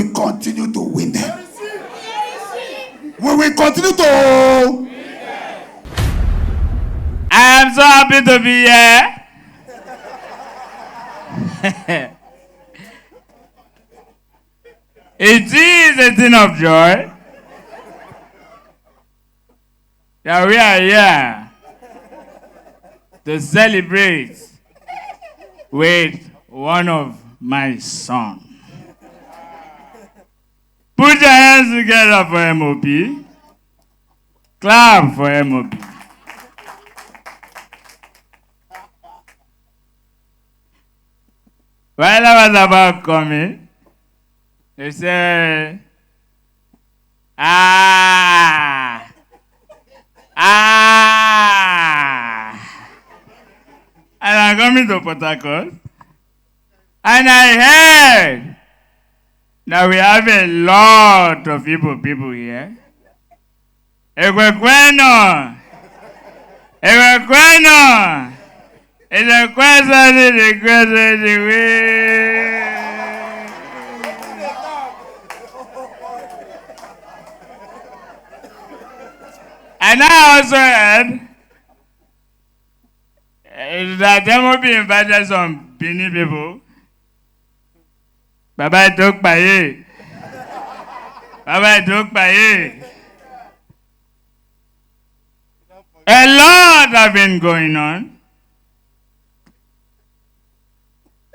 will continue to win them. We will continue to. I am so happy to be here. It is a thing of joy that we are here to celebrate with one of my sons. Put your hands together for M.O.P. Clap for M.O.P. While I was about coming, they said, and I'm coming to Port Harcourt, and I heard that we have a lot of people here. Equequeno. It's a question. And I also heard that M.O.P invited some Benin people. Baba took by it. A lot have been going on.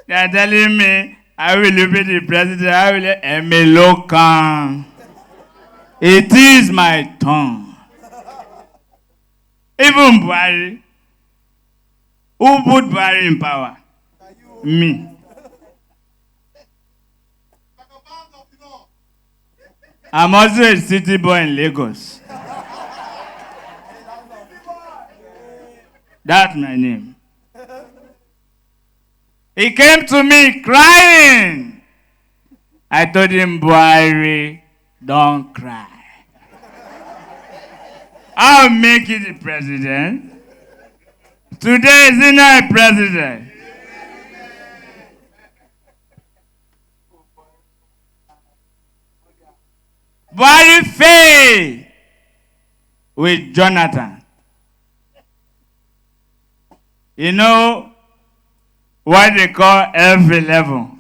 They are telling me, I will be the president, I will Emelokan. It is my turn. Even Buhari, who put Buhari in power? Me. I'm also a city boy in Lagos. That's my name. He came to me crying. I told him, Buhari, don't cry. I'll make you the president. Today is he not a president? Buhari failed with Jonathan. You know what they call F11?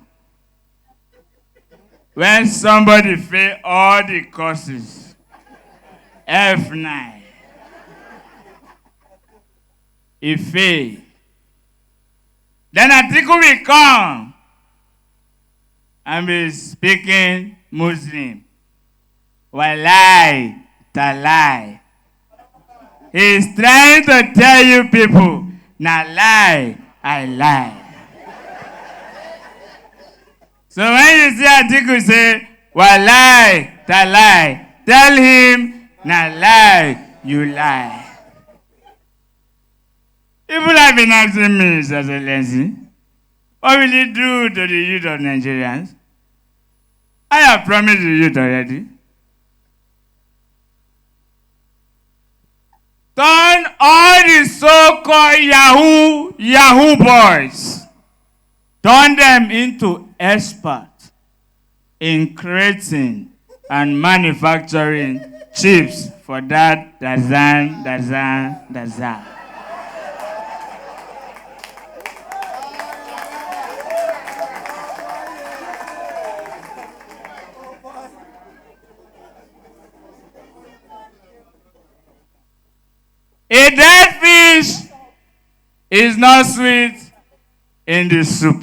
When somebody fails all the courses, F9. He failed. Then Atiku will come and be speaking Muslim. Walai, talai. He is trying to tell you people, na lie, I lie. So when you see Atiku say, walai, talai, tell him, na lie, you lie. People have been asking me, Mr. Excellency, what will you do to the youth of Nigerians? I have promised the youth already. Turn all the so-called Yahoo boys, turn them into experts in creating and manufacturing chips for that Dazan. A dead fish is not sweet in the soup.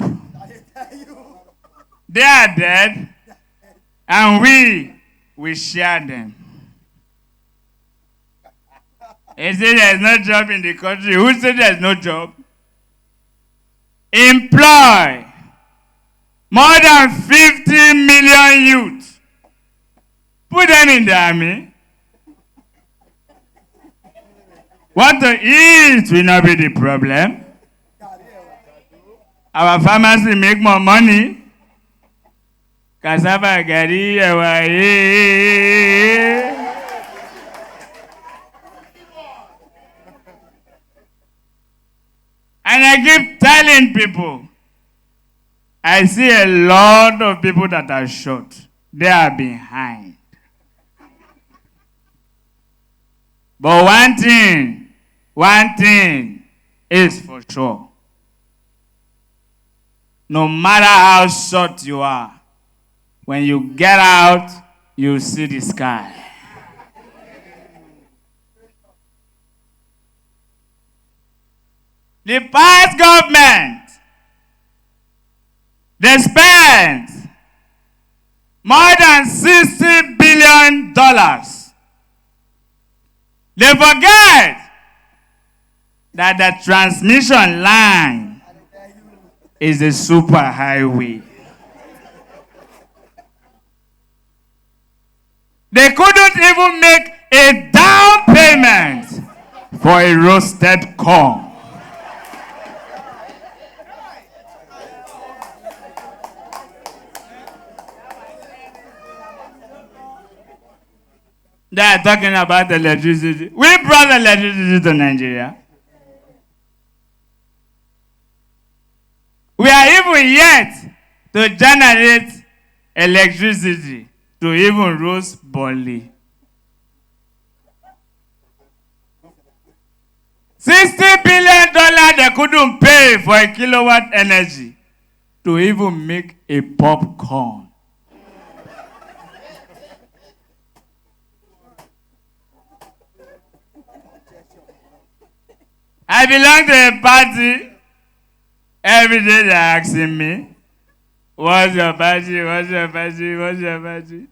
They are dead, and we share them. They say there is no job in the country. Who said there is no job? Employ more than 50 million youth. Put them in the army. What to eat will not be the problem. Our farmers will make more money. Cassava, gari, and I keep telling people, I see a lot of people that are short. they are behind. But one thing is for sure. No matter how short you are, when you get out, you see the sky. The past government, they spent more than $60 billion. They forget that the transmission line is a superhighway. They couldn't even make a down payment for a roasted corn. They are talking about electricity. We brought electricity to Nigeria. We are even yet to generate electricity to even roast barley. $60 billion they couldn't pay for a kilowatt energy to even make a popcorn. I belong to a party. Every day they're asking me, what's your party? What's your party? What's your party?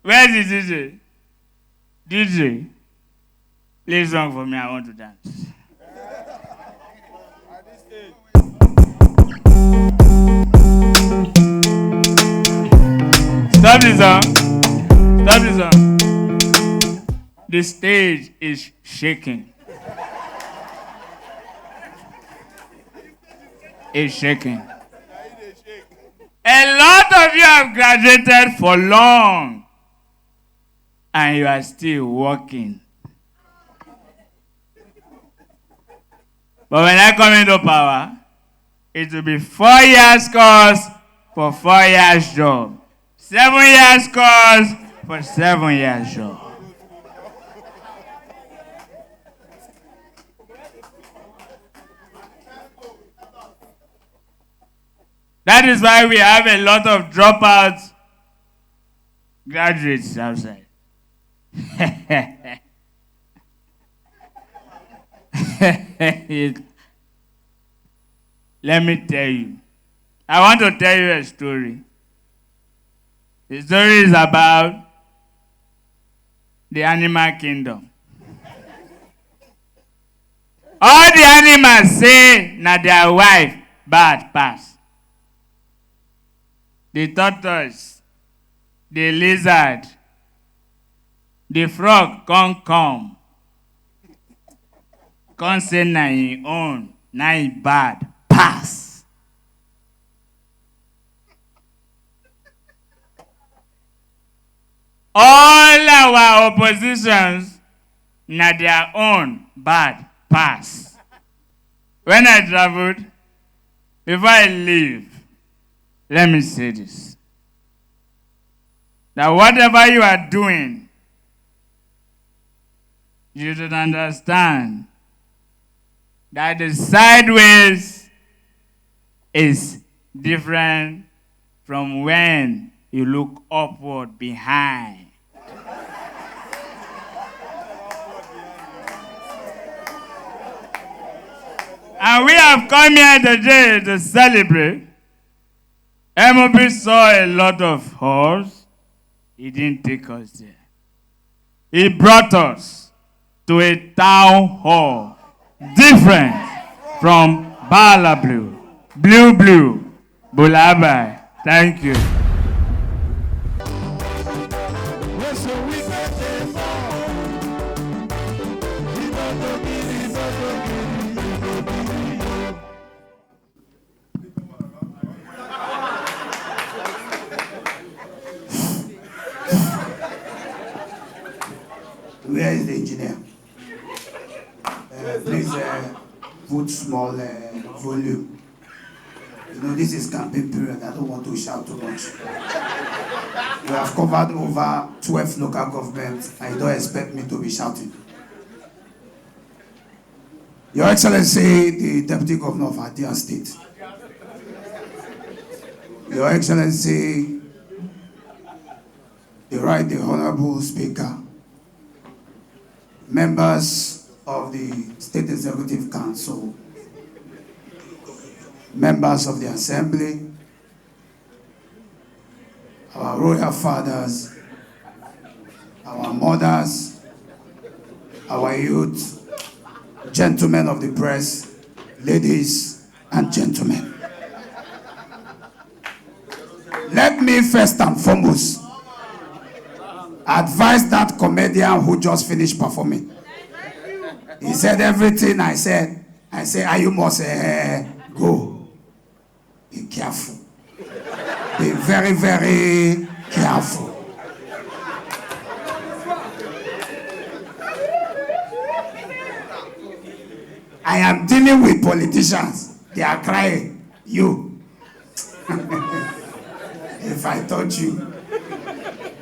Where's the DJ? DJ, play a song for me. I want to dance. Stop the song. Stop the song. The stage is shaking. It's shaking. A lot of you have graduated for long and you are still working. But when I come into power, it will be 4 years course for 4 years job. 7 years course for 7 years job. That is why we have a lot of dropouts, graduates outside. Let me tell you. I want to tell you a story. The story is about the animal kingdom. All the animals say na their wife bad pass. The tortoise, the lizard, the frog can't come. Can't say na him own, na him bad pass. All our oppositions na their own bad pass. When I traveled, before I leave, let me say this. That whatever you are doing, you should understand that the sideways is different from when you look upward behind. And we have come here today to celebrate. M.O.P saw a lot of halls. He didn't take us there. He brought us to a town hall different from Bala Blue, Blue, Bulabai. Thank you. Where is the engineer? Please put small volume. You know, this is campaign period. I don't want to shout too much. We have covered over 12 local governments. I don't expect me to be shouting. Your Excellency, the Deputy Governor of Adia State. Your Excellency, the Right Honorable Speaker, members of the State Executive Council, members of the Assembly, our royal fathers, our mothers, our youth, gentlemen of the press, ladies and gentlemen. Let me first and foremost advise that comedian who just finished performing. He said everything I said. I say, you must go. Be careful. Be very, very careful. I am dealing with politicians. They are crying. You. If I touch you,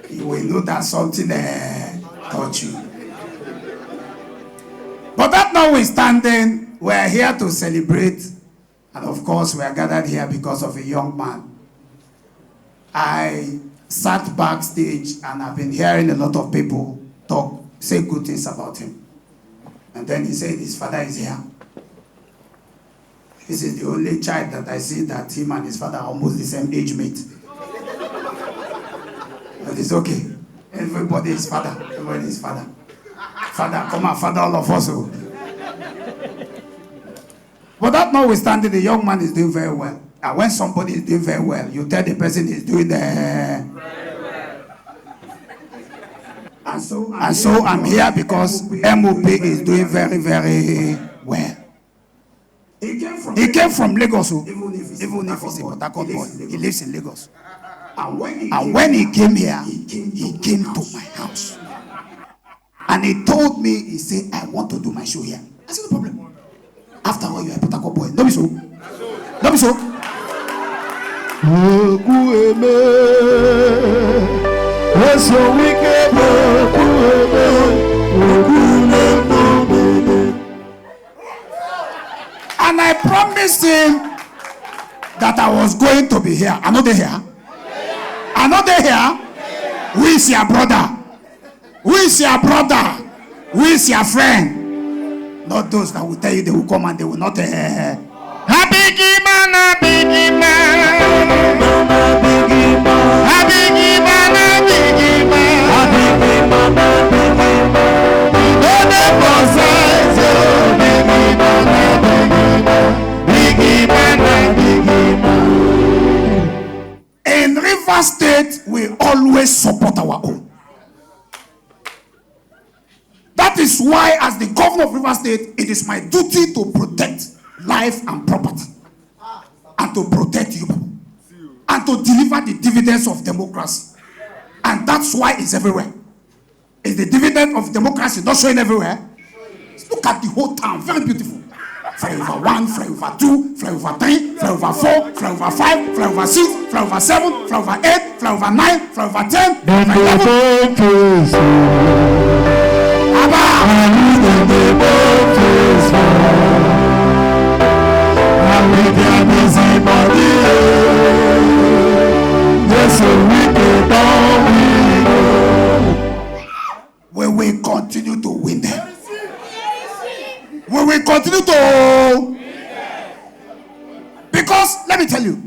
you will know that something touch you. But that notwithstanding, we are here to celebrate. And of course, we are gathered here because of a young man. I sat backstage and I've been hearing a lot of people say good things about him. And then he said his father is here. This is the only child that I see that him and his father are almost the same age mate. But it's okay. Everybody is father. Everybody is father. Father, come on, father all of us. But that notwithstanding, the young man is doing very well. And when somebody is doing very well, you tell the person is doing very well. And so I'm here because M.O.P is doing very, very well. He came from Lagos, even if he's a Port Harcourt boy. He lives in Lagos. And when he came here, he came to my house. And he told me, he said, I want to do my show here. I said, no problem. After all, you're a Port Harcourt boy. Don't be so. Don't be so. And I promised him that I was going to be here. I know they here. I know they here. Who is your brother? Who is your brother? Who is your friend? Not those that will tell you they will come and they will not. A biggie man, a biggie man. A biggie man, a biggie man. A biggie man, a biggie man. Don't ever say so. Biggie man, a biggie man. Biggie man, a biggie man. In River State, we always support our own. That is why, as the governor of River State, it is my duty to protect life and property, and to protect you, and to deliver the dividends of democracy. And that's why it's everywhere. Is the dividend of democracy not showing everywhere? Look at the whole town, very beautiful. Flyover 1, flyover 2, flyover 3, flyover 4, flyover 5, flyover 6, flyover 7, flyover 8, flyover 9, flyover 10, flyover 11. We will continue to win them. We will continue to. Because let me tell you,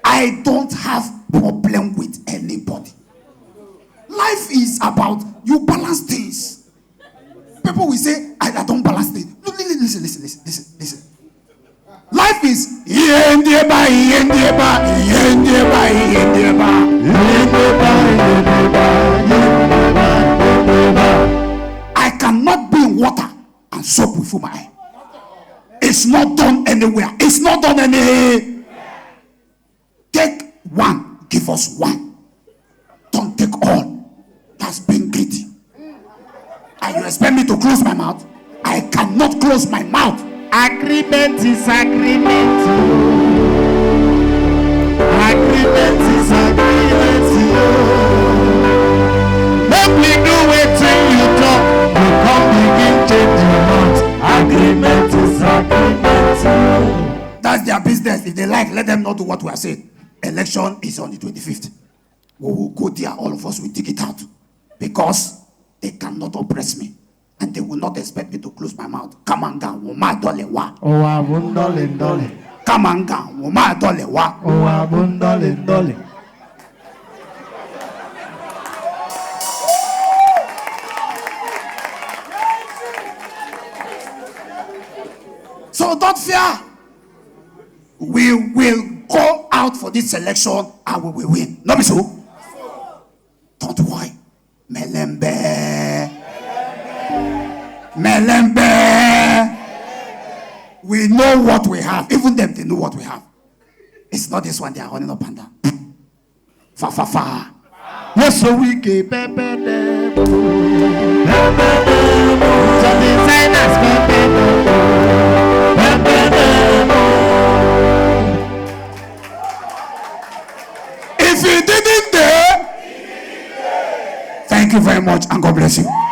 I don't have problem with anybody. Life is about you balance things. People will say, I don't balance things. No, listen. Life is I cannot be in water and soap before my eye. It's not done anywhere. It's not done anywhere. Take one, give us one. Don't take all. That's being greedy. And you expect me to close my mouth? I cannot close my mouth. Agreement is agreement. Agreement is agreement. what we are saying. Election is on the 25th. We will go there, all of us will dig it out. Because they cannot oppress me. And they will not expect me to close my mouth. Kamanga, woma dole wa. Owa bundole ndole. Kamanga, woma dole wa. Owa bundole ndole. So don't fear. We will go out for this election and we will win. Not be so? Don't worry. Melembe. Melembe. We know what we have. Even them, they know what we have. It's not this one they are running up and down. Fa fa fa. Yes, so we keep pepe demo. If you didn't dare, thank you very much and God bless you.